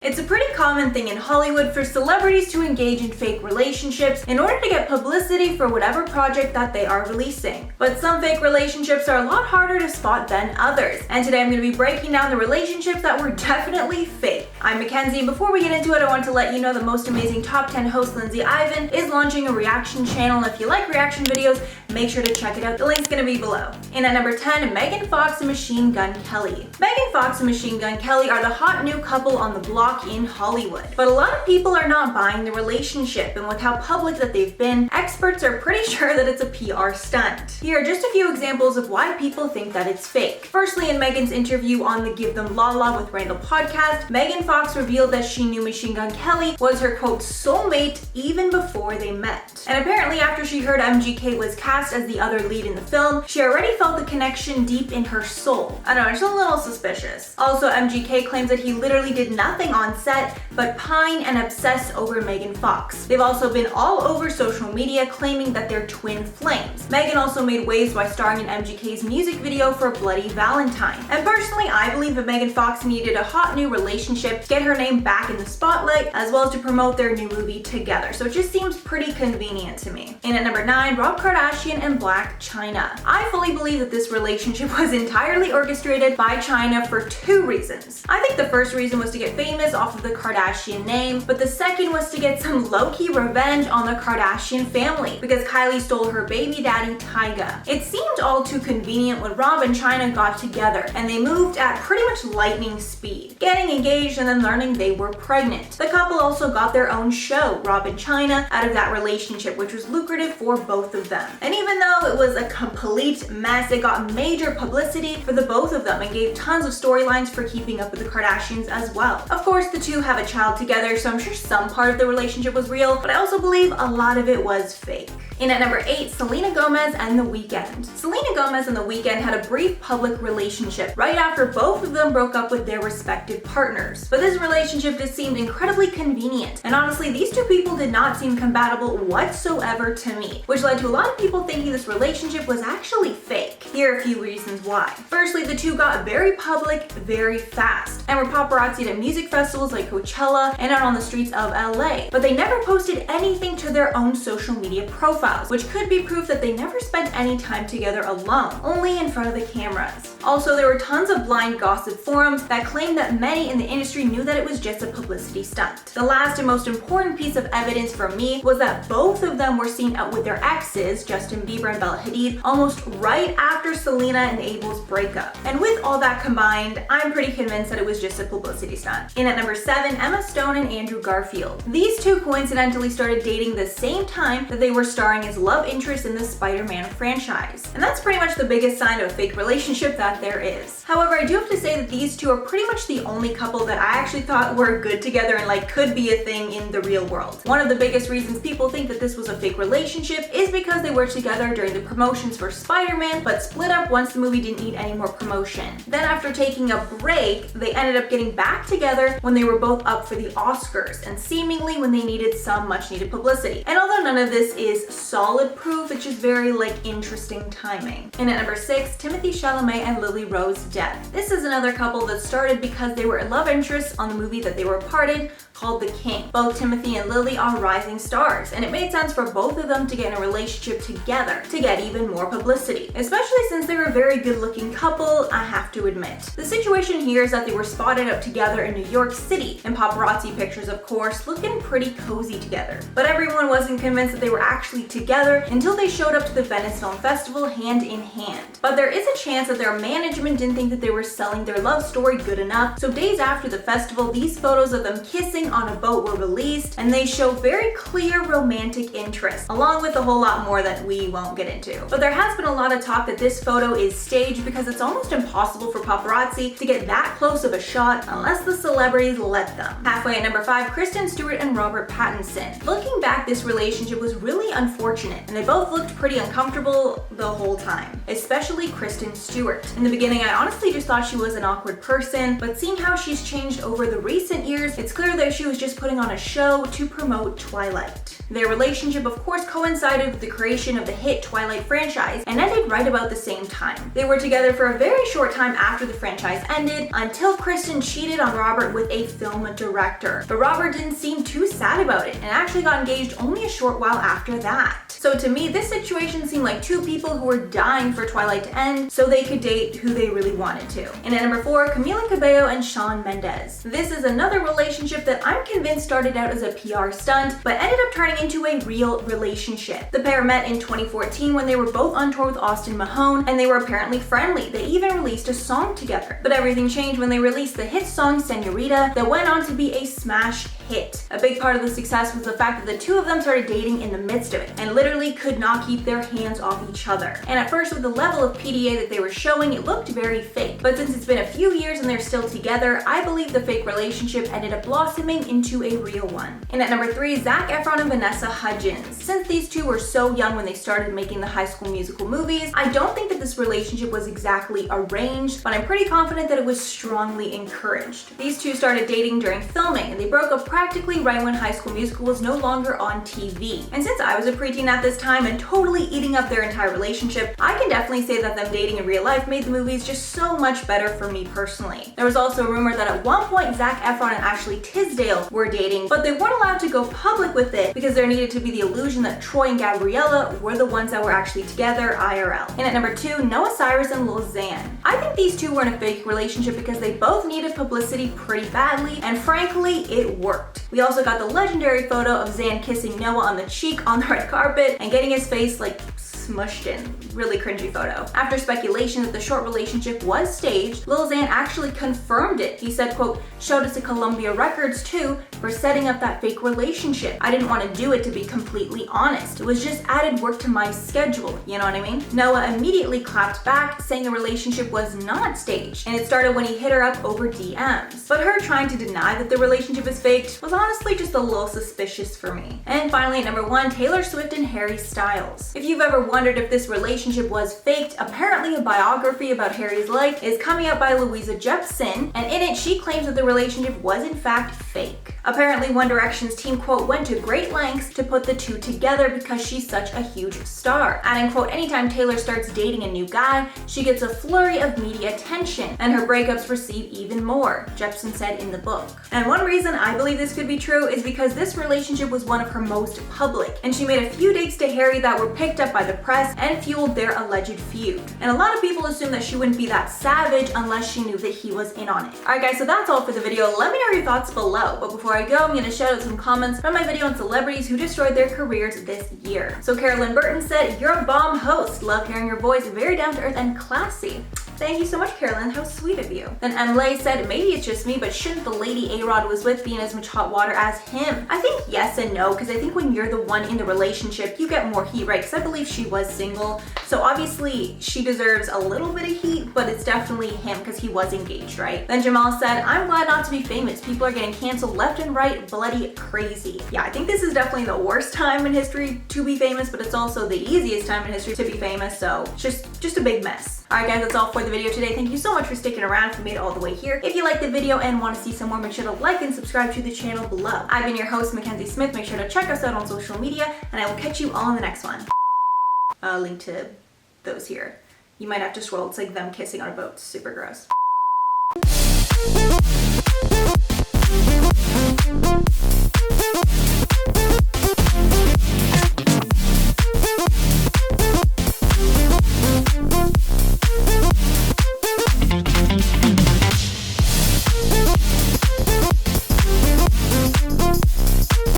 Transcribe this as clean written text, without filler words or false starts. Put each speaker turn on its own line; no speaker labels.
It's a pretty common thing in Hollywood for celebrities to engage in fake relationships in order to get publicity for whatever project that they are releasing. But some fake relationships are a lot harder to spot than others. And today I'm going to be breaking down the relationships that were definitely fake. I'm Mackenzie, and before we get into it, I want to let you know the most amazing top 10 host Lindsay Ivan is launching a reaction channel. And if you like reaction videos, make sure to check it out. The link's going to be below. And at number 10, Megan Fox and Machine Gun Kelly. Megan Fox and Machine Gun Kelly are the hot new couple on the block in Hollywood. But a lot of people are not buying the relationship, and with how public that they've been, experts are pretty sure that it's a PR stunt. Here are just a few examples of why people think that it's fake. Firstly, in Megan's interview on the Give Them Lala with Randall podcast, Megan Fox revealed that she knew Machine Gun Kelly was her quote soulmate even before they met. And apparently after she heard MGK was cast as the other lead in the film, she already felt the connection deep in her soul. I don't know, it's a little suspicious. Also, MGK claims that he literally did nothing on set but pine and obsess over Megan Fox. They've also been all over social media claiming that they're twin flames. Megan also made waves by starring in MGK's music video for Bloody Valentine. And personally, I believe that Megan Fox needed a hot new relationship to get her name back in the spotlight, as well as to promote their new movie together. So it just seems pretty convenient to me. And at number 9, Rob Kardashian and Blac, Chyna. I fully believe that this relationship was entirely orchestrated by Chyna for two reasons. I think the first reason was to get famous off of the Kardashian name, but the second was to get some low-key revenge on the Kardashian family because Kylie stole her baby daddy Tyga. It seemed all too convenient when Rob and Chyna got together, and they moved at pretty much lightning speed, getting engaged and then learning they were pregnant. The couple also got their own show, Rob and Chyna, out of that relationship, which was lucrative for both of them. And even though it was a complete mess, it got major publicity for the both of them and gave tons of storylines for keeping up with the Kardashians as well. Of course, the two have a child together, so I'm sure some part of the relationship was real, but I also believe a lot of it was fake. And at number 8, Selena Gomez and The Weeknd. Selena Gomez and The Weeknd had a brief public relationship right after both of them broke up with their respective partners. But this relationship just seemed incredibly convenient, and honestly, these two people did not seem compatible whatsoever to me, which led to a lot of people thinking this relationship was actually fake. Here are a few reasons why. Firstly, the two got very public very fast and were paparazzied at music festivals like Coachella and out on the streets of LA, but they never posted anything to their own social media profiles, which could be proof that they never spent any time together alone, only in front of the cameras. Also, there were tons of blind gossip forums that claimed that many in the industry knew that it was just a publicity stunt. The last and most important piece of evidence for me was that both of them were seen out with their exes, Justin Bieber and Bella Hadid, almost right after Selena and Abel's breakup. And with all that combined, I'm pretty convinced that it was just a publicity stunt. And at number 7, Emma Stone and Andrew Garfield. These two coincidentally started dating the same time that they were starring as love interests in the Spider-Man franchise. And that's pretty much the biggest sign of a fake relationship that there is. However, I do have to say that these two are pretty much the only couple that I actually thought were good together and like could be a thing in the real world. One of the biggest reasons people think that this was a fake relationship is because they were together during the promotions for Spider-Man, but split up once the movie didn't need any more promotion. Then after taking a break, they ended up getting back together when they were both up for the Oscars, and seemingly when they needed some much needed publicity. And although none of this is solid proof, it's just very interesting timing. And at number 6, Timothée Chalamet and Lily Rose Depp. This is another couple that started because they were love interests on the movie that they were a part in called The King. Both Timothy and Lily are rising stars, and it made sense for both of them to get in a relationship together to get even more publicity, especially since they're a very good looking couple, I have to admit. The situation here is that they were spotted up together in New York City, and paparazzi pictures of course, looking pretty cozy together. But everyone wasn't convinced that they were actually together until they showed up to the Venice Film Festival hand in hand. But there is a chance that their management didn't think that they were selling their love story good enough, so days after the festival, these photos of them kissing on a boat were released, and they show very clear romantic interest, along with a whole lot more that we won't get into. But there has been a lot of talk that this photo is staged because it's almost impossible for paparazzi to get that close of a shot unless the celebrities let them. Halfway at number 5, Kristen Stewart and Robert Pattinson. Looking back, this relationship was really unfortunate unfortunate, and they both looked pretty uncomfortable the whole time, especially Kristen Stewart. In the beginning, I honestly just thought she was an awkward person, but seeing how she's changed over the recent years, it's clear that she was just putting on a show to promote Twilight. Their relationship, of course, coincided with the creation of the hit Twilight franchise and ended right about the same time. They were together for a very short time after the franchise ended, until Kristen cheated on Robert with a film director. But Robert didn't seem too sad about it and actually got engaged only a short while after that. So to me, this situation seemed like two people who were dying for Twilight to end so they could date who they really wanted to. And at number 4, Camila Cabello and Shawn Mendes. This is another relationship that I'm convinced started out as a PR stunt, but ended up turning into a real relationship. The pair met in 2014 when they were both on tour with Austin Mahone, and they were apparently friendly. They even released a song together. But everything changed when they released the hit song Señorita that went on to be a smash hit. A big part of the success was the fact that the two of them started dating in the midst of it, and literally could not keep their hands off each other. And at first, with the level of PDA that they were showing, it looked very fake. But since it's been a few years and they're still together, I believe the fake relationship ended up blossoming into a real one. And at number 3, Zac Efron and Vanessa Hudgens. Since these two were so young when they started making the High School Musical movies, I don't think that this relationship was exactly arranged, but I'm pretty confident that it was strongly encouraged. These two started dating during filming, and they broke up practically right when High School Musical was no longer on TV. And since I was a preteen at this time and totally eating up their entire relationship, I can definitely say that them dating in real life made the movies just so much better for me personally. There was also a rumor that at one point Zac Efron and Ashley Tisdale were dating, but they weren't allowed to go public with it because there needed to be the illusion that Troy and Gabriella were the ones that were actually together IRL. And at number 2, Noah Cyrus and Xan. I think these two were in a fake relationship because they both needed publicity pretty badly, and frankly, it worked. We also got the legendary photo of Xan kissing Noah on the cheek on the red carpet and getting his face like smushed in. Really cringy photo. After speculation that the short relationship was staged, Lil Xan actually confirmed it. He said, quote, "Showed it to Columbia Records too for setting up that fake relationship. I didn't want to do it, to be completely honest. It was just added work to my schedule, you know what I mean?" Noah immediately clapped back, saying the relationship was not staged, and it started when he hit her up over DMs. But her trying to deny that the relationship is faked was honestly just a little suspicious for me. And finally, at number 1, Taylor Swift and Harry Styles. If you've ever wondered if this relationship was faked, apparently a biography about Harry's life is coming out by Louisa Jepson, and in it she claims that the relationship was in fact fake. Apparently One Direction's team, quote, "went to great lengths to put the two together because she's such a huge star." Adding, quote, "Anytime Taylor starts dating a new guy, she gets a flurry of media attention, and her breakups receive even more," Jepson said in the book. And one reason I believe this could be true is because this relationship was one of her most public, and she made a few dates to Harry that were picked up by the press and fueled their alleged feud. And a lot of people assume that she wouldn't be that savage unless she knew that he was in on it. Alright guys, so that's all for the video. Let me know your thoughts below. But before I go, I'm gonna shout out some comments from my video on celebrities who destroyed their careers this year. So Carolyn Burton said, "You're a bomb host. Love hearing your voice. Very down to earth and classy." Thank you so much, Carolyn. How sweet of you. Then Emily said, "Maybe it's just me, but shouldn't the lady A-Rod was with be in as much hot water as him?" I think yes and no, because I think when you're the one in the relationship, you get more heat, right? Because I believe she was single. So obviously she deserves a little bit of heat, but it's definitely him because he was engaged, right? Then Jamal said, "I'm glad not to be famous. People are getting canceled left and right, bloody crazy." Yeah, I think this is definitely the worst time in history to be famous, but it's also the easiest time in history to be famous, so just a big mess. Alright guys, that's all for the video today. Thank you so much for sticking around if you made it all the way here. If you liked the video and want to see some more, make sure to like and subscribe to the channel below. I've been your host, Mackenzie Smith. Make sure to check us out on social media, and I will catch you all in the next one. Link to those here. You might have to scroll. It's like them kissing on a boat. Super gross.